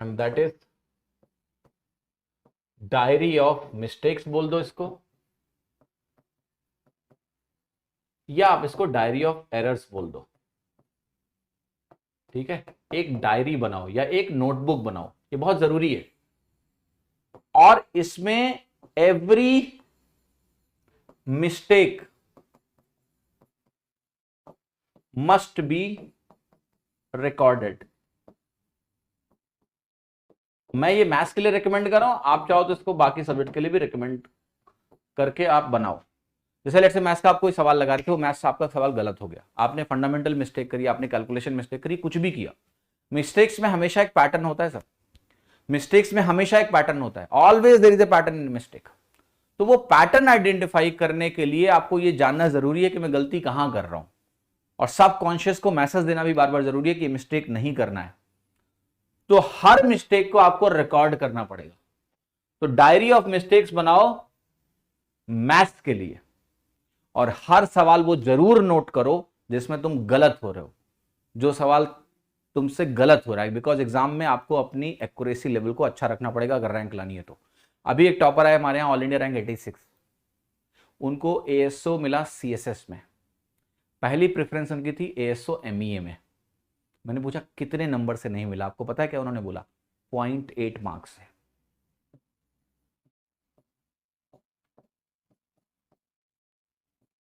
And that is diary of mistakes बोल दो इसको, या आप इसको डायरी ऑफ एरर्स बोल दो। ठीक है, एक डायरी बनाओ या एक नोटबुक बनाओ, ये बहुत जरूरी है। और इसमें every mistake must be recorded. मैं ये मैथ्स के लिए रिकमेंड कर रहा हूं, आप चाहो तो इसको बाकी सब्जेक्ट के लिए भी रिकमेंड करके आप बनाओ। जैसे लेट्स से मैथ्स का आप कोई सवाल लगा रहे थे, वो मैथ्स आपका सवाल गलत हो गया, आपने फंडामेंटल मिस्टेक करी, आपने कैलकुलेशन मिस्टेक करी, कुछ भी किया। मिस्टेक्स में हमेशा एक पैटर्न होता है सर, मिस्टेक्स में हमेशा एक पैटर्न होता है, always there is a pattern in mistake. तो वो पैटर्न आइडेंटिफाई करने के लिए आपको ये जानना जरूरी है कि मैं गलती कहां कर रहा हूं, और सबकॉन्शियस को मैसेज देना भी बार बार जरूरी है कि मिस्टेक नहीं करना है। तो हर मिस्टेक को आपको रिकॉर्ड करना पड़ेगा। तो डायरी ऑफ मिस्टेक्स बनाओ मैथ्स के लिए, और हर सवाल वो जरूर नोट करो जिसमें तुम गलत हो रहे हो, जो सवाल तुमसे गलत हो रहा है, बिकॉज एग्जाम में आपको अपनी एक्यूरेसी लेवल को अच्छा रखना पड़ेगा अगर रैंक लानी है तो। अभी एक टॉपर आया हमारे यहाँ, ऑल इंडिया रैंक 86, उनको एएसओ मिला सीएसएस में, पहली प्रेफरेंस उनकी थी एएसओ एमईए में। मैंने पूछा कितने नंबर से नहीं मिला, आपको पता है क्या उन्होंने बोला? 0.8 मार्क्स से।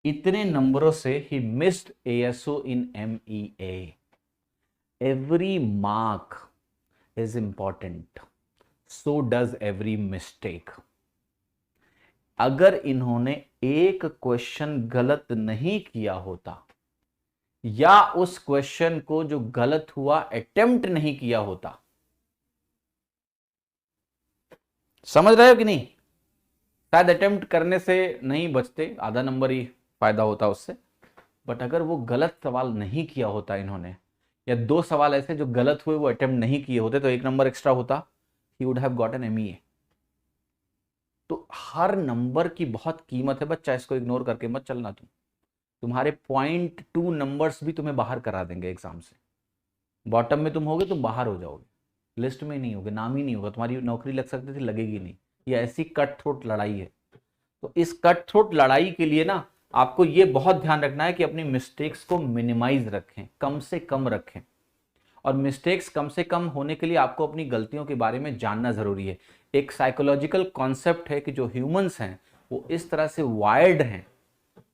इतने नंबरों से he missed ASO in MEA. Every mark is important, so does every mistake. अगर इन्होंने एक क्वेश्चन गलत नहीं किया होता, या उस क्वेश्चन को जो गलत हुआ अटेम्प्ट नहीं किया होता, समझ रहे हो कि नहीं? शायद अटेम्प्ट करने से नहीं बचते, आधा नंबर ही फायदा होता उससे, बट अगर वो गलत सवाल नहीं किया होता इन्होंने, या दो सवाल ऐसे जो गलत हुए वो अटेम्प्ट नहीं किए होते, तो एक नंबर एक्स्ट्रा होता, he would have gotten MEA. तो हर नंबर की बहुत कीमत है बच्चा, इसको इग्नोर करके मत चलना तुम। तुम्हारे 0.2 नंबर्स भी तुम्हें बाहर करा देंगे एग्जाम से। बॉटम में तुम होगे, तुम बाहर हो जाओगे, लिस्ट में नहीं होगे, नाम ही नहीं होगा, तुम्हारी नौकरी लग सकती थी, लगेगी नहीं। ये ऐसी कट थ्रोट लड़ाई है। तो इस कट थ्रोट लड़ाई के लिए ना आपको ये बहुत ध्यान रखना है कि अपनी मिस्टेक्स को मिनिमाइज रखें, कम से कम रखें। और मिस्टेक्स कम से कम होने के लिए आपको अपनी गलतियों के बारे में जानना जरूरी है। एक साइकोलॉजिकल कॉन्सेप्ट है कि जो ह्यूमंस हैं वो इस तरह से वायर्ड हैं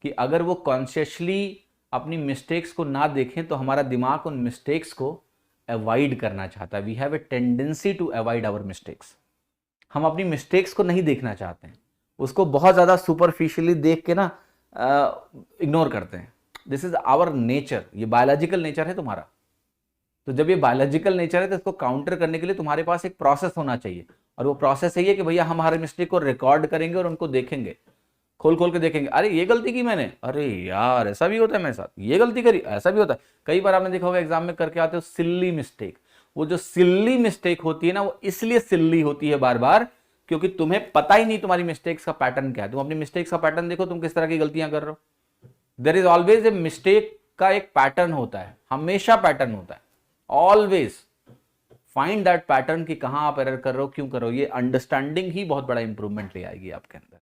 कि अगर वो कॉन्शियसली अपनी मिस्टेक्स को ना देखें तो हमारा दिमाग उन मिस्टेक्स को अवॉइड करना चाहता है। We have a tendency to avoid our mistakes. हम अपनी मिस्टेक्स को नहीं देखना चाहते हैं, उसको बहुत ज़्यादा सुपरफिशियली देख के ना इग्नोर करते हैं। दिस इज आवर नेचर, ये बायोलॉजिकल नेचर है तुम्हारा। तो जब ये बायोलॉजिकल नेचर है तो इसको काउंटर करने के लिए तुम्हारे पास एक प्रोसेस होना चाहिए, और वो प्रोसेस यही है कि भैया हम हमारे मिस्टेक को रिकॉर्ड करेंगे और उनको देखेंगे, खोल खोल के देखेंगे। अरे ये गलती की मैंने, अरे यार ऐसा भी होता है मेरे साथ, ये गलती करी, ऐसा भी होता है। कई बार आपने देखा होगा एग्जाम में करके आते हो सिल्ली मिस्टेक। वो जो सिल्ली मिस्टेक होती है ना, वो इसलिए सिल्ली होती है बार बार क्योंकि तुम्हें पता ही नहीं तुम्हारी मिस्टेक्स का पैटर्न क्या है। तुम अपनी मिस्टेक्स का पैटर्न देखो, तुम किस तरह की गलतियां कर रहे हो। There is always a mistake का एक पैटर्न होता है, हमेशा पैटर्न होता है। ऑलवेज फाइंड दैट पैटर्न कि कहां आप एरर कर रहे हो, क्यों कर रहे हो। ये अंडरस्टैंडिंग ही बहुत बड़ा इंप्रूवमेंट ले आएगी आपके अंदर।